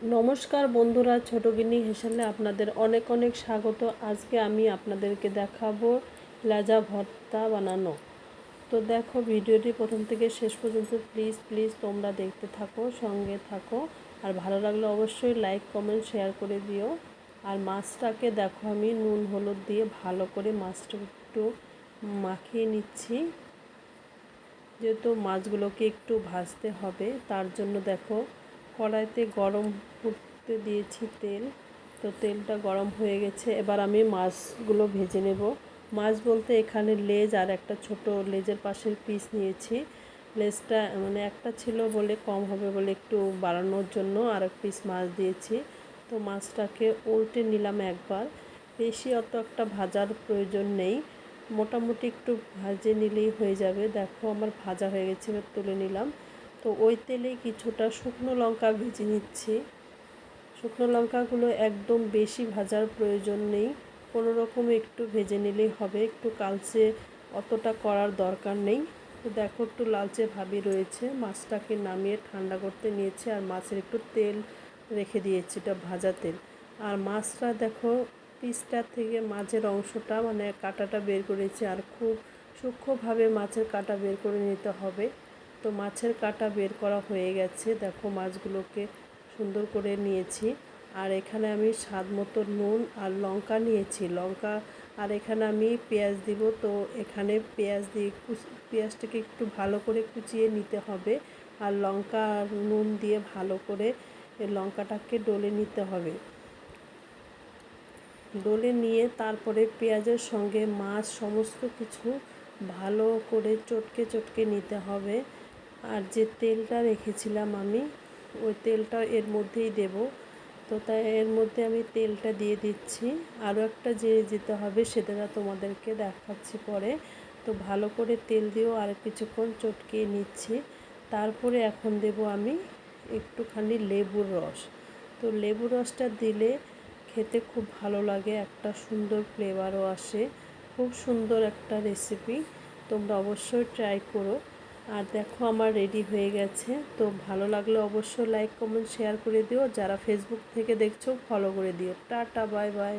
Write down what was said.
নমস্কার বন্ধুরা, ছোট গিন্নি হেসেলে আপনাদের অনেক অনেক স্বাগত। আজকে আমি আপনাদেরকে দেখাবো লেজা ভর্তা বানানো। তো দেখো, ভিডিওটি প্রথম থেকে শেষ পর্যন্ত প্লিজ প্লিজ তোমরা দেখতে থাকো, সঙ্গে থাকো। আর ভালো লাগলে অবশ্যই লাইক কমেন্ট শেয়ার করে দিও। আর মাছটাকে দেখো, আমি নুন হলুদ দিয়ে ভালো করে মাছটা একটু মাখিয়ে নিচ্ছি, যেহেতু মাছগুলোকে একটু ভাজতে হবে। তার জন্য দেখো, কড়াইতে গরম করতে দিয়েছি তেল। তো তেলটা গরম হয়ে গেছে, এবার আমি মাছগুলো ভেজে নেব। মাছ বলতে এখানে লেজ আর একটা ছোট লেজের পাশের পিস নিয়েছি। লেজটা মানে একটা ছিল বলে কম হবে বলে একটু বাড়ানোর জন্য আর এক পিস মাছ দিয়েছি। তো মাছটাকে উল্টে নিলাম একবার। বেশি অত একটা ভাজার প্রয়োজন নেই, মোটামুটি একটু ভাজে নিলেই হয়ে যাবে। দেখো, আমার ভাজা হয়ে গেছে, এবার তুলে নিলাম। তো ওই তেলেই কিছুটা শুকনো লঙ্কা ভেজে নিচ্ছি। শুকনো লঙ্কাগুলো একদম বেশি ভাজার প্রয়োজন নেই, কোনো রকম একটু ভেজে নিলেই হবে, একটু কালচে অতটা করার দরকার নেই। তো দেখো, একটু লালচে ভাবই রয়েছে। মাছটাকে নামিয়ে ঠান্ডা করতে নিয়েছি, আর মাছের একটু তেল রেখে দিয়েছি, এটা ভাজা তেল। আর মাছটা দেখো, পিসটা থেকে মাছের অংশটা মানে কাঁটাটা বের করেছি, আর খুব সূক্ষ্মভাবে মাছের কাঁটা বের করে নিতে হবে। তো মাছের কাঁটা বের করা হয়ে গেছে। দেখো, মাছগুলোকে সুন্দর করে নিয়েছি। আর এখানে আমি স্বাদ মতো নুন আর লঙ্কা নিয়েছি, লঙ্কা। আর এখানে আমি পেঁয়াজ দিব। তো এখানে পেঁয়াজ দিয়ে পেঁয়াজটাকে একটু ভালো করে কুচিয়ে নিতে হবে, আর লঙ্কা আর নুন দিয়ে ভালো করে লঙ্কাটাকে ডলে নিতে হবে। ডলে নিয়ে তারপরে পেঁয়াজের সঙ্গে মাছ সমস্ত কিছু ভালো করে চটকে চটকে নিতে হবে। আর যে তেলটা রেখেছিলাম আমি, ওই তেলটা এর মধ্যেই দেব। তো তাই এর মধ্যে আমি তেলটা দিয়ে দিচ্ছি। আরও একটা জিনিস দিতে হবে, সেটা তোমাদেরকে দেখাচ্ছি পরে। তো ভালো করে তেল দিয়েও আর কিছুক্ষণ চটকিয়ে নিচ্ছি। তারপরে এখন দেব আমি একটুখানি লেবুর রস। তো লেবুর রসটা দিলে খেতে খুব ভালো লাগে, একটা সুন্দর ফ্লেভারও আসে। খুব সুন্দর একটা রেসিপি, তোমরা অবশ্যই ট্রাই করো। আর দেখো, আমার রেডি হয়ে গেছে। তো ভালো লাগলে অবশ্যই লাইক কমেন্ট শেয়ার করে দিও। যারা ফেসবুক থেকে দেখছো ফলো করে দিও। Tata, bye bye.